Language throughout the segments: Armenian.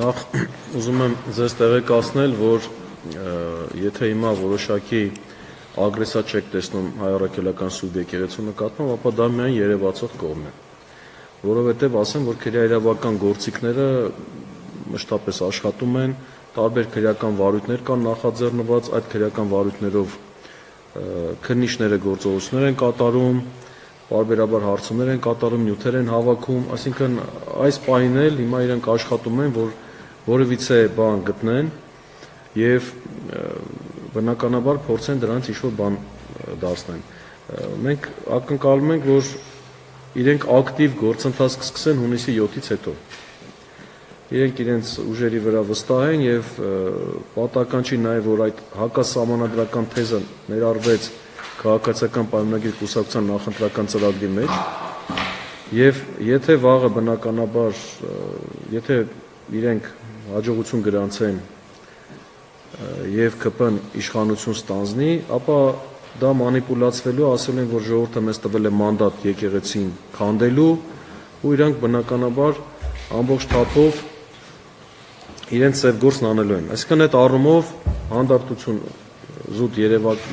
Նախ ուզում եմ ձեզ տեղեկացնել, որ եթե հիմա որոշակի ագրեսիա չեք տեսնում հայ առաքելական սուրբ եկեղեցու նկատմամբ, ապա դա միայն երևացող կողմն է, որովհետև ասեմ, որ քրեաիրավական գործիքները մշտապես աշխատում են, տարբեր քրեական վարույթներ կան նախաձեռնված, այդ քրեական վարույթներով քննիչները գործողություններ են կատարում, պարբերաբար հարցումներ են կատարում, նյութեր են հավաքում, այսինքն այս պահին էլ հիմա իրենք աշխատում են, որ որևիցե բան գտնեն եւ բնականաբար փորձեն դրանից ինչ-որ բան դարձնեն։ Մենք ակնկալում ենք, որ իրենք ակտիվ գործընթաց կսկսեն հունիսի 7-ից հետո։ Իրենք իրենց ուժերի վրա վստահ են եւ պատահական չի նաեւ, որ այդ հակասահմանադրական թեզը ներառվեց քաղաքացիական պայմանագիր կուսակցության նախընտրական ծրագրի մեջ եւ եթե վաղը բնականաբար եթե իրենք հաջողություն գրանցեն եւ ԿՊ-ն իշխանություն ստանձնի, ապա դա մանիպուլացվելու, ասել են, որ ժողովուրդը մեզ տվել է մանդատ եկեղեցին քանդելու ու իրանք բնականաբար ամբողջ թափով իրենց ծև գործն անելու են։ Այսինքն այդ առումով հանդարտություն զուտ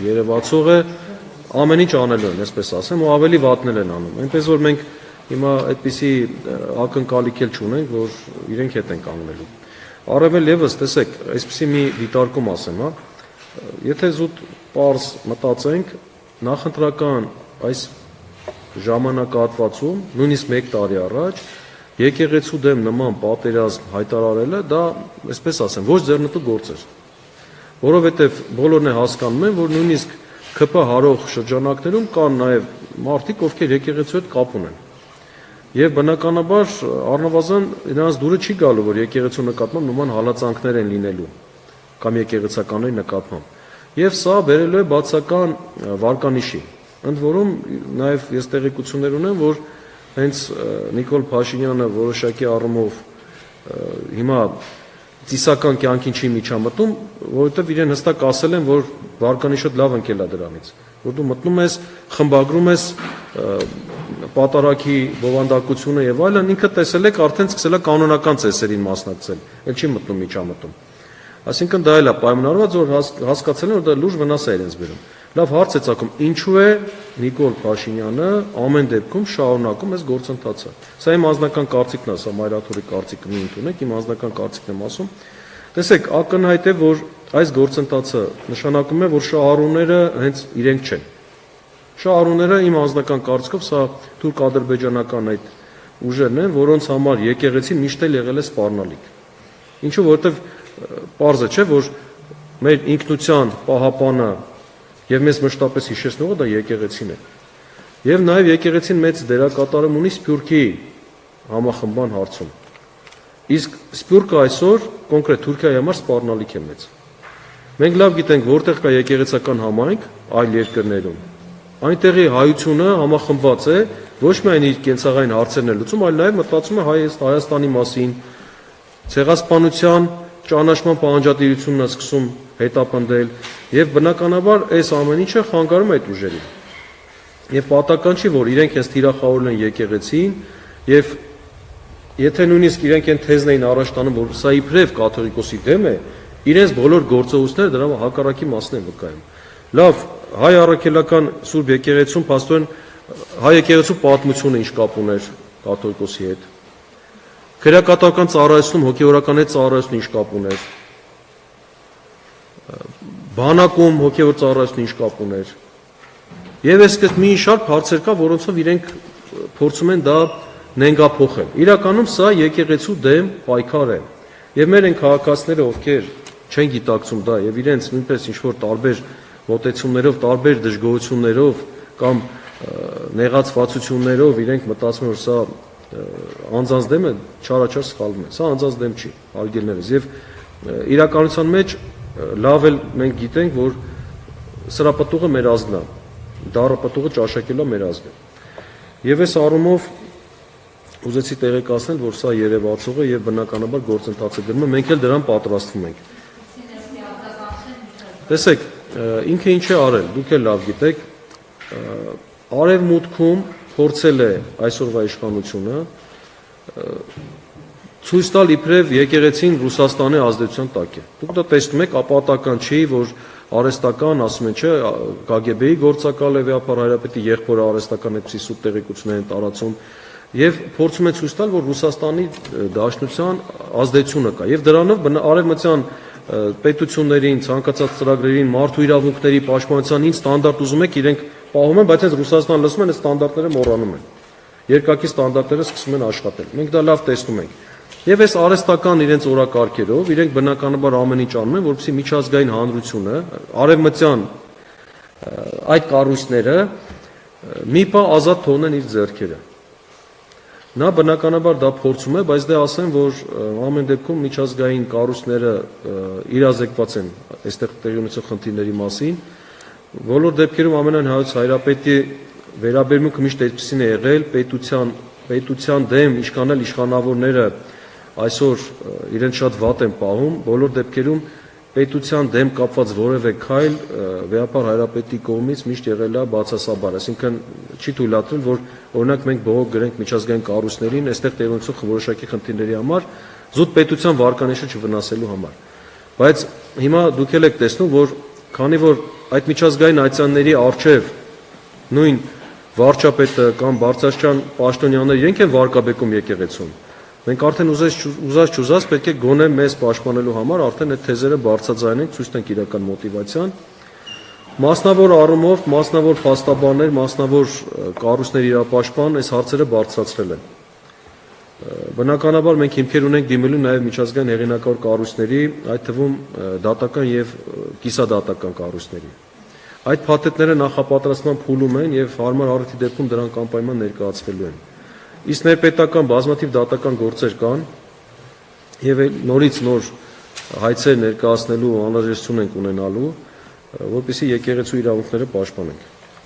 երևացող է ամեն ինչ անելու են, այսպես ասեմ, ու ավելի վատնել են անում։ Այնպես որ մենք հիմա այդպիսի ակնկալիք էլ չունենք, որ իրենք հետ են կանգնելու։ Առավել եւս, տեսեք, այսպիսի մի դիտարկում ասեմ, հա, եթե զուտ պարզ մտածենք, նախընտրական այս ժամանակահատվածում, նույնիսկ 1 տարի առաջ, եկեղեցու դեմ նման պատերազմ հայտարարելը, դա, այսպես ասեմ, ոչ ձեռնտու գործ էր, որովհետեւ բոլորն է հասկանում են, որ նույնիսկ ԿՊ հարող շրջանակներում կան նաև մարդիկ, ովքեր եկեղեցու հետ կապ ունեն։ Եվ բնականաբար առնվազն նրանց դուրը չի գալու, որ եկեղեցու նկատմամբ նման հալածանքներ են լինելու կամ եկեղեցականների նկատմամբ։ Եվ սա բերելու է բացական վարկանիշի։ Ընդ որում նաև ես տեղեկություններ ունեմ, որ հենց Նիկոլ Փաշինյանը որոշակի առումով հիմա ծիսական կյանքին չի միջամտում, որովհետև իրեն հստակ ասել են, որ վարկանիշը լավ ընկել է դրանից, որ դու մտնում ես, խմբագրում ես պատարագի բովանդակությունը եւ այլն, ինքը տեսել եք արդեն սկսել է կանոնական ծեսերին մասնակցել, էլ չի մտնում միջամտում։ Այսինքն դա էլ է պայմանավորված, որ հասկացել են, որ դա լուրջ վնաս է իրենց բերում։ Լավ հարց է ցակում, ինչու է Նիկոլ Փաշինյանը ամեն դեպքում շարունակում այս գործընթացը։ Սա իմ անձնական կարծիքն է, սա Մայրաթորի կարծիքը մի ընդունեք, իմ անձնական կարծիքն եմ ասում։ Տեսեք, ակնհայտ է, որ այս գործընթացը նշանակում է, որ շահառուները հենց իրենք չեն։ Շահառուները իմ անձնական կարծիքով սա թուրք-ադրբեջանական այդ ուժերն են, որոնց համար եկեղեցին միշտ էլ եղել է սպառնալիք։ Ինչու, որովհետև պարզ է, չէ, որ մեր ինքնության պահապանը եւ մեզ մշտապես հիշեցնողը դա եկեղեցին է։ Եվ նաեւ եկեղեցին մեծ դերակատարում ունի Սփյուռքի համախմբան հարցում։ Իսկ Սփյուռքը այսօր կոնկրետ Թուրքիայի համար սպառնալիք է մեծ։ Մենք լավ գիտենք, որտեղ կա եկեղեցական համայնք այլ երկրներում։ Այնտեղի հայությունը համախմբված է ոչ միայն իր կենցաղային հարցերն է լուծում, այլ նաեւ մտածում է Հայաստանի մասին, ցեղասպանության ճանաչման պահանջատիրությունն է սկսում հետապնդել եւ բնականաբար այս ամեն ինչը խանգարում է այդ ուժերին։ Եվ պատահական չի, որ իրենք հենց թիրախավորել են եկեղեցին եւ եթե նույնիսկ իրենք այն թեզն էին առաջ տանում, որ սա իբրև կաթողիկոսի դեմ է, իրենց բոլոր գործողությունները դրա հակառակի մասն են վկայում։ Լավ, հայ առաքելական Սուրբ եկեղեցում փաստորեն հայ եկեղեցու պատմությունը ինչ կապ ուներ կաթողիկոսի հետ։ Քրեակատարական ծառայությունում հոգեորական հետ ծառայությունը ինչ կապ ուներ։ Բանակում հոգեոր ծառայությունը ինչ կապ ուներ։ Եվ այսպես մի շարք հարցեր կա, որոնցով իրենք փորձում են դա նենգափոխել։ Իրականում սա եկեղեցու դեմ պայքար է։ Եվ մեր են քաղաքացիները, ովքեր չեն գիտակցում դա եւ իրենց նույնպես ինչ որ տարբեր մոտեցումներով, տարբեր դժգոհություններով կամ նեղացվածություններով իրենք մտածում են, որ սա անձանց դեմ է, չարաչար սխալվում է։ Սա անձանց դեմ չի, արգելներս։ Եվ իրականության մեջ լավ էլ մենք գիտենք, որ սրապտուղը մեր ազգն է, դարապտուղը ճաշակելը մեր ազգը։ Եվ այս առումով ուզեցի տեղեկացնել, որ սա երևացող է եւ բնականաբար գործընթացը գնում է, մենք էլ դրան պատրաստվում ենք։ Տեսեք, ինքը ինչ է արել, դուք էլ լավ գիտեք, արևմուտքում փորձել է այսօրվա իշխանությունը ցույց տալ իբրև եկեղեցին Ռուսաստանի ազդեցության տակ է։ Դուք դա տեսնում եք, ապատական չի, որ արհեստական, ասում են, չէ, KGB-ի գործակալ է վեհապար Հայրապետի եղբորը արհեստական այդպիսի սուտ տեղեկություններ են տարածում եւ փորձում են ցույց տալ, որ Ռուսաստանի Դաշնության ազդեցությունը կա եւ դրանով արևմտյան պետություններին, ցանկացած ծրագրերին, մարդու իրավունքների պաշտպանության ինչ ստանդարտ ուզում եք, իրենք պահում են, բայց այս Ռուսաստանը լսում են, այս ստանդարտները մոռանում են։ Երկակի ստանդարտները սկսում են աշխատել։ Մենք դա լավ տեսնում ենք։ Եվ այս արհեստական իրենց օրակարգերով իրենք բնականաբար ամեն ինչ անում են, որպեսզի միջազգային հանրությունը, արևմտյան այդ կառույցները մի պահ ազատ թողնեն իր ձեռքերը։ Նա բնականաբար դա փորձում է, բայց դե ասեմ, որ ամեն դեպքում միջազգային կառույցները իրազեկված են այստեղ տեղի ունեցող խնդիրների մասին։ Բոլոր դեպքերում ամենայն Հայոց Հայրապետի վերաբերմունքը միշտ այդպեսին է եղել, պետության դեմ իշխանել իշխանավորները այսօր իրենց շատ վատ են պահում, բոլոր դեպքերում պետության դեմ կապված որևէ քայլ վեհապար Հայրապետի կողմից միշտ եղել է բացասաբար, այսինքն չի թույլատրել, որ օրինակ մենք բողոք գրենք միջազգային կառույցներին, այստեղ տեղի ունեցող որոշակի խնդիրների համար, զուտ պետության վարկանիշը չվնասելու համար։ Բայց հիմա դուք էլ եք տեսնում, որ քանի որ այդ միջազգային այցանների առջև նույն վարչապետը կամ բարձրաստիճան պաշտոնյաները իրենք են վարկաբեկում եկեղեցուն, մենք արդեն ուզած պետք է գոնե մեզ պաշտպանելու համար արդեն այդ թեզերը բարձրաձայնենք, ցույց տանք իրական մոտիվացիան։ Մասնավոր առումով, մասնավոր փաստաբաններ, մասնավոր կառույցների իրապաշտպան այս հարցերը բարձրացրել են։ Բնականաբար մենք հիմքեր ունենք դիմելու նաև միջազգային հեղինակավոր կառույցների, այդ թվում դատական եւ կիսադատական կառույցների։ Այդ փաթեթները նախապատրաստման փուլում են եւ հարմար առիթի դեպքում դրանք անպայման ներկայացվելու են։ Իսկ ներպետական բազմաթիվ դատական գործեր կան եւ նորից նոր հայցեր ներկայացնելու անհրաժեշտություն ենք ունենալու, որպեսզի եկեղեցու իրավունքները պաշտպանենք։